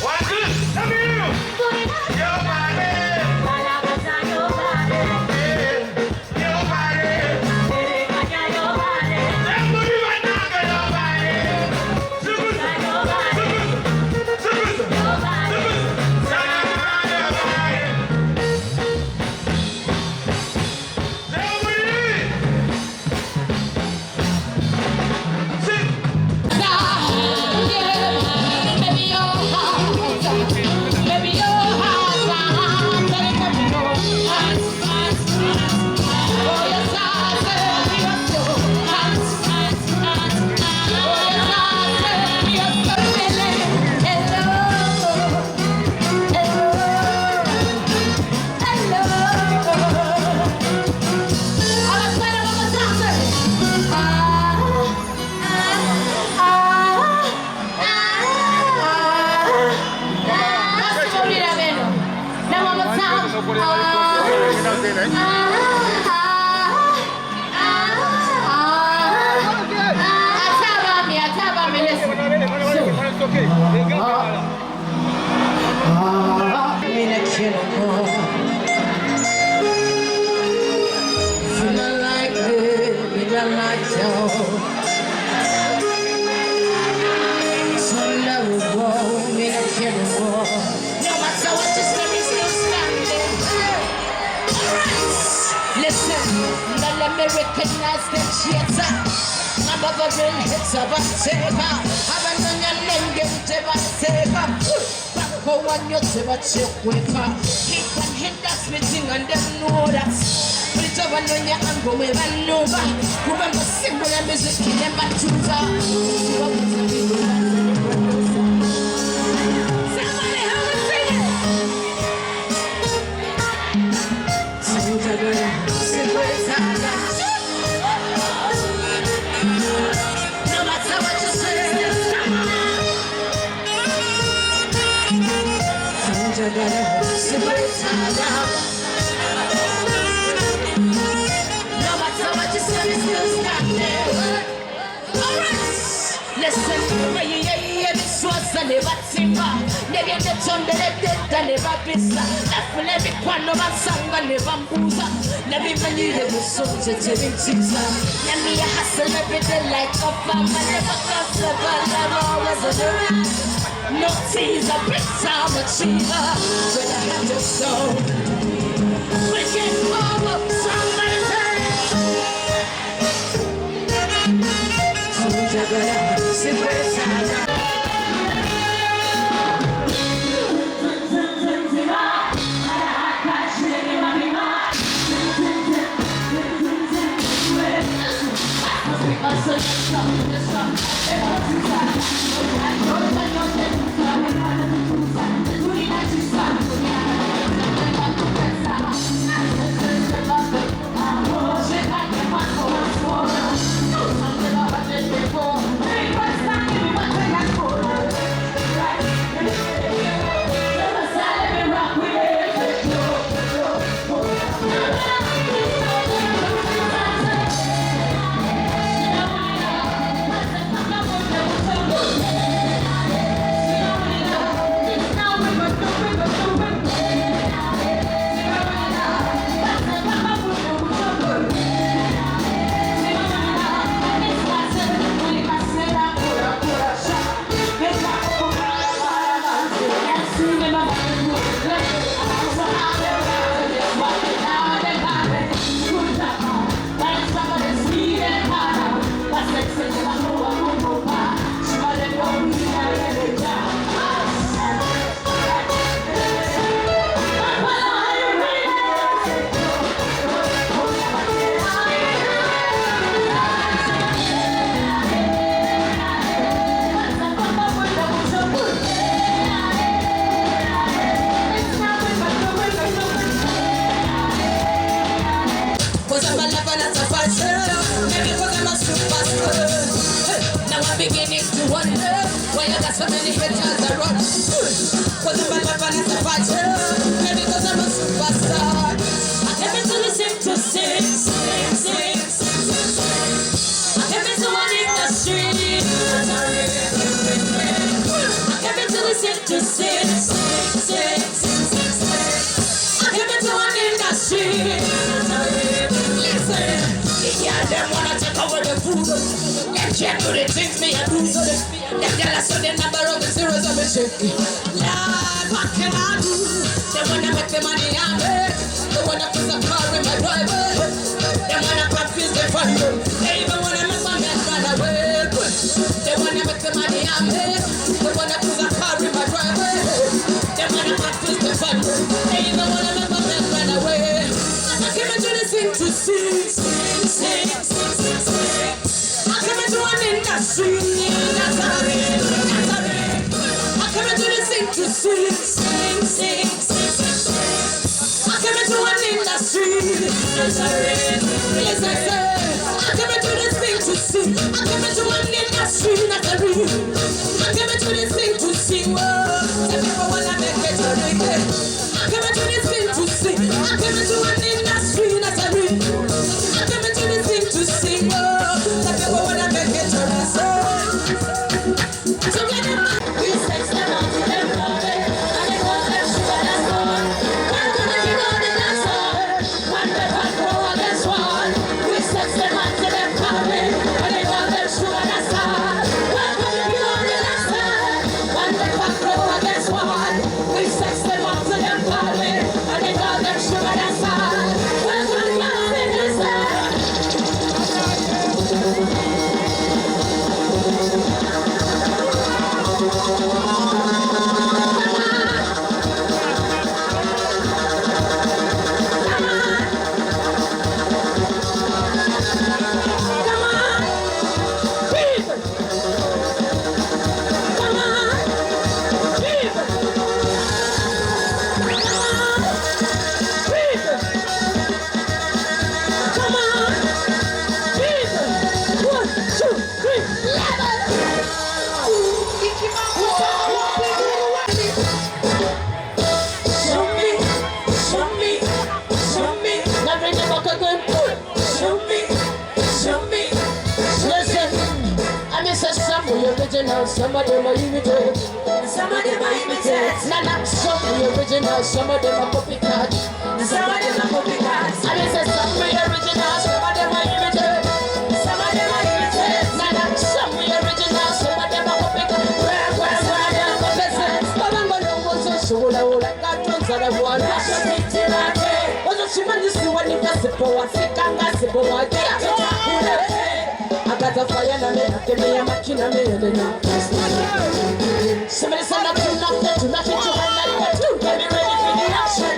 What's this? Come here! Yo, my man! Recognize the cheater. My mother will hit a taper. Haven't done your name, get to my taper. Back for one, you to a check with her. Keep on hit that spitting and then know that. Put it over on your angle, we ran over. Remember, simple and music, in them back to somebody help me sing it. Listen, this was a never timber. They get the tongue, they never pizza. That's when every one of us sang and never booze. Let me bring you the songs that you didn't see. Let me hustle every day like a farmer. Never comes the ball, I'm always on the run. No teaser, big time achiever. When I have to soul, we get over somebody time. Beginning to wonder why you got so many haters around. Cause I'm a rapper and a fighter, maybe cause I'm a superstar. I came to listen to sing. I came to one industry. I came to listen to sing. I came to one industry. Listen, yeah, them wanna take over the food. Can't do the things me and do so them jealous of the number of the zeros of the shit. Lord, what can I do? They wanna make the money on me. They wanna put a car in my driveway. They wanna confuse the fund. They even wanna make my man run away. They wanna make the money on me. They wanna put a car in my driveway. They wanna confuse the fund. They even wanna make my man run away. I came into the thing to sing. Industry, Nazareth. I came into this thing to sing. I came into one industry, Nazareth. Yes, I said. I came into this thing to sing. I came into one industry, Nazareth. I came into this thing to sing. Whoa, the people wanna make it a reggae. I came into this thing to sing. I came me to an industry, not a ring. I came into the thing to sing. That people wanna make it to the soul. So get them back. We sex them out to them glory. And they want them sugar that's gone. One gonna kick out the dance hall. One they back row against one. We sex them out to them glory. And they want them sugar that's gone. One gonna kick out the dance hall. One they back row against one. We sex them out to them glory. And they want them sugar that's gone. One gonna kick out the dance hall. Some of them are imitate. Some of them are imitate. Nah, some of the original. Some of them are copycat. Some of them are copycat. I mean, say some of the original. Some of them are imitate. Some of them are imitate. Nah, some of the original. Some of them are copycat. Where they are copycat. Babanga longozo shula ula katonza la bwana. Wazo chimani siwa ni kasipo wa sikanga sipo wa kia. Agata fire na me, kemi ya makina me yelena. Somebody said that you knocked it, to knock it to my night. Get me ready for the action.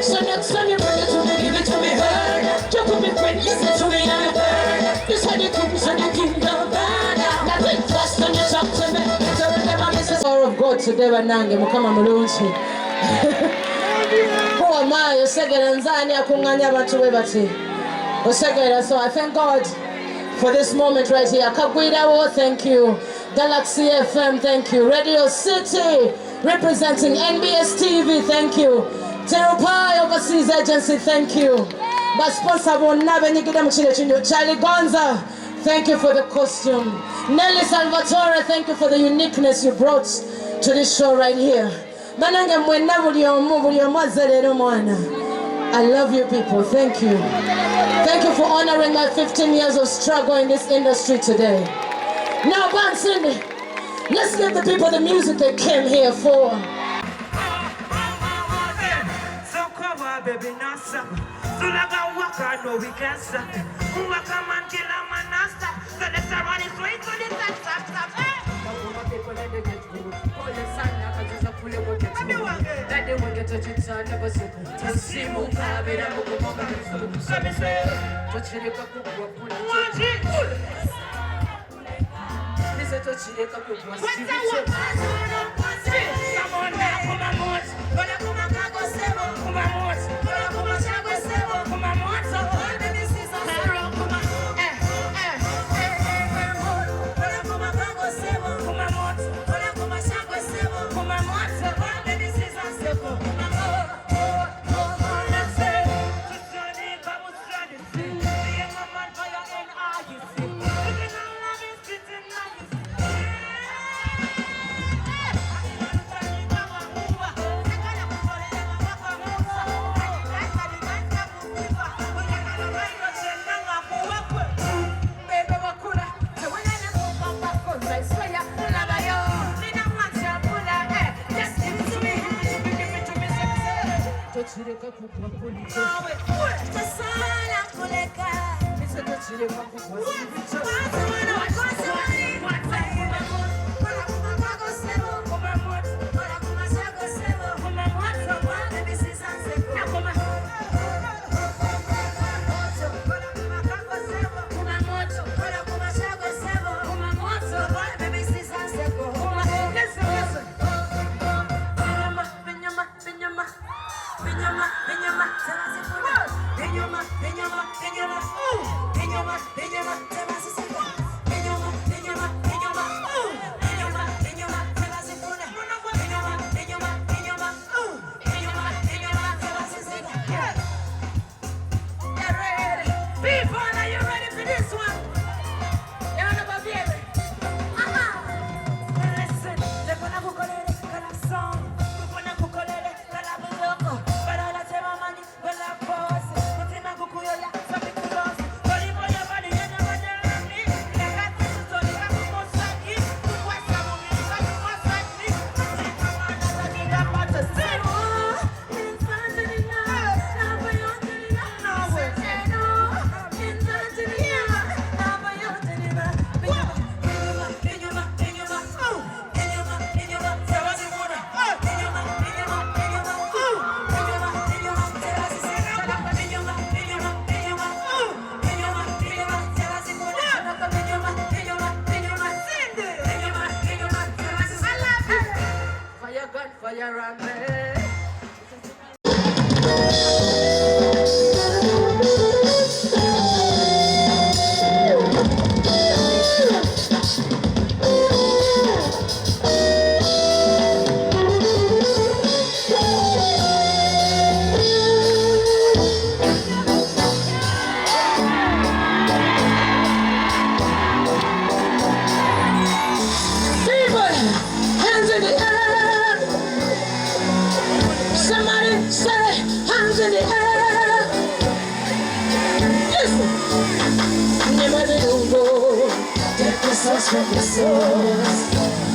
So next time you bring it to me, give it to me hard. Jump up and listen to me and heard. This how the kings and the kingdom. Now think fast when you talk to me. Tell them this is the power of God today and nange mukama mulungi. Who am I? Osegera nzani akunganya abantu we bati. Osegera, so I thank God for this moment right here. Kagwida, thank you. Galaxy FM, thank you. Radio City, representing NBS TV, thank you. Terupai Overseas Agency, thank you. But sponsor Charlie Gonza, thank you for the costume. Nelly Salvatore, thank you for the uniqueness you brought to this show right here. I love you people, thank you. Thank you for honoring my 15 years of struggle in this industry today. Now, Cindy, let's give the people the music they came here for.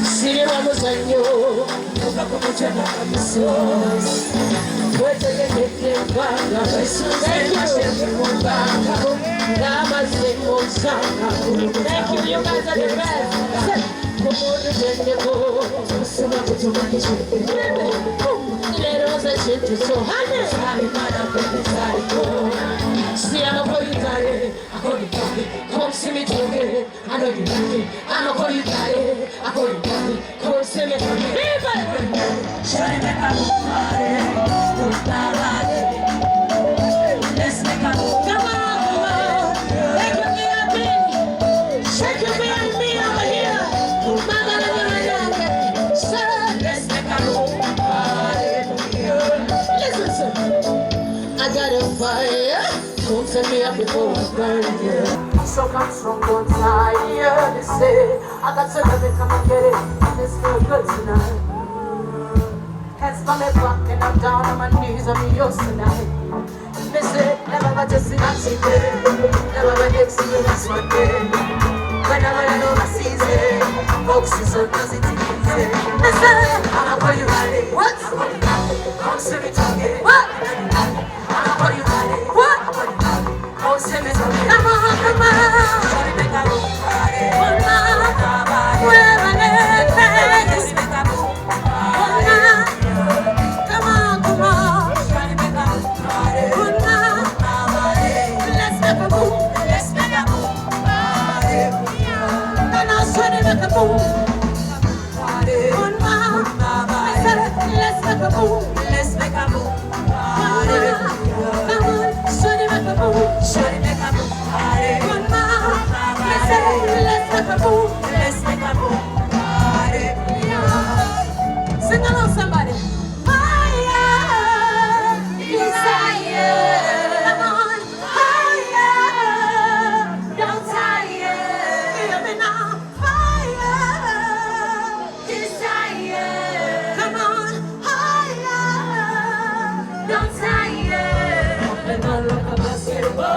Siri vamos año, toca como llama camisos. Puede que te paga, thank you, you guys are the best. Como de tengo, se va a tomar que se so honey, see I'm a boy you got it, I call you got it. Come see me talking, I know you got it. I'm a call you got it, I call you got it. Come see me talking, shawty make a move, let's make a move. Come on, take your behind me, shake your behind me over here. Let's make a move. I got a fire, don't send me up before I burn you. So come strong, don't tire. They say, I got to love it, come and get it. This feel good tonight. Hands by my back and I'm down on my knees, I'm yours tonight. They say, never got to see that shit, never got to see you, that's one day. Whenever I know my season, folks is so positive. Listen, I'ma call you honey. What? Come see me talking. What? I'ma call you honey. What? Come see me talking. Come on, come on. Shawty make a move, honey. Come on, where my neck hangs. Make a move, honey. Come on, come on. Shawty make a move, honey. Come on, let's make a move. Let's make a move, honey. And I'll shawty make a move. Let's make a move. Let's make a move. Come on, shawty make a move. Shawty make a move. Come on, let's make a move. Let's make a move. Sing along, somebody. Higher, desire. Come on, higher, don't tire. Hear me now. Higher, desire. Come on. Don't tire. And I look at my silver.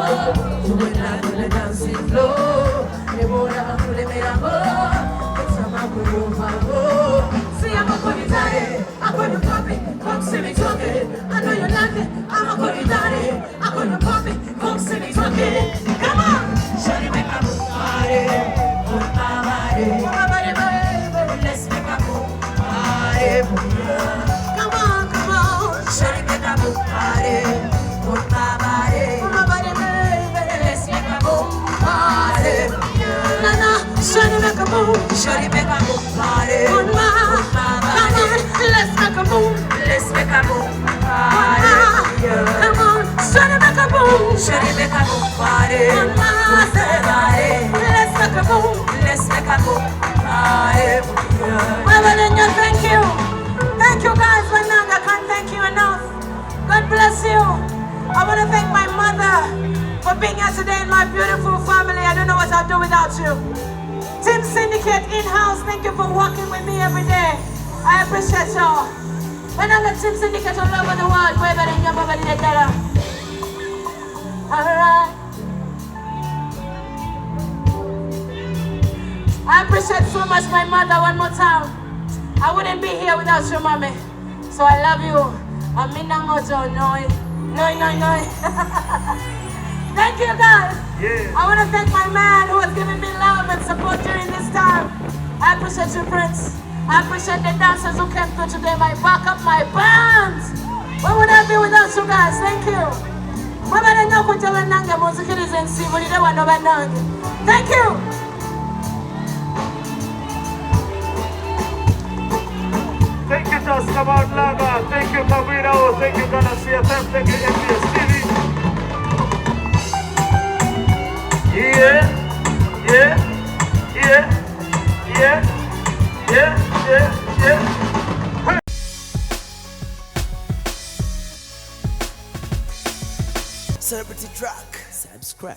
You will not do the dancing floor. You won't have to let me have it's a map of your favor. See, I'm a good daddy. I'm going to pop it. Come see me talking. I know you like it. I'm a good daddy. I'm going to pop it. Come see me talking. Come on. Shawty make a move, body. Move my body. Move my body, baby. Let's make a move, body. Come on, come on. Shawty make a move, body. Move my body. Move my body, baby. Let's make a move, body. No, no. Shawty make a move. Shawty make a move, body. Move my body. Let's make a move. Let's make a move, body. Come on. Shawty make a move. Shawty make a move, body. Move my body. Let's make a move. Let's make a move, body. Well, thank you. Thank you guys, I can't thank you enough. God bless you. I want to thank my mother for being here today and my beautiful family. I don't know what I'll do without you. Team Syndicate in-house, thank you for walking with me every day. I appreciate y'all. When I got Team Syndicate all over the world, way better than your mother did that. Alright. I appreciate so much my mother one more time. I wouldn't be here without you, mommy. So I love you. Thank you, guys. Yeah. I want to thank my man who has given me love and support during this time. I appreciate you, Prince. I appreciate the dancers who came through today. My backup, my bands. Where would I be without you guys? Thank you. Thank you. Thank you, Tascamart Laga. Thank you, Kabirao. Thank you, Ghana CFM. Thank you, MPS TV. Yeah, yeah, yeah, yeah, yeah, yeah, yeah. Celebrity track. Subscribe.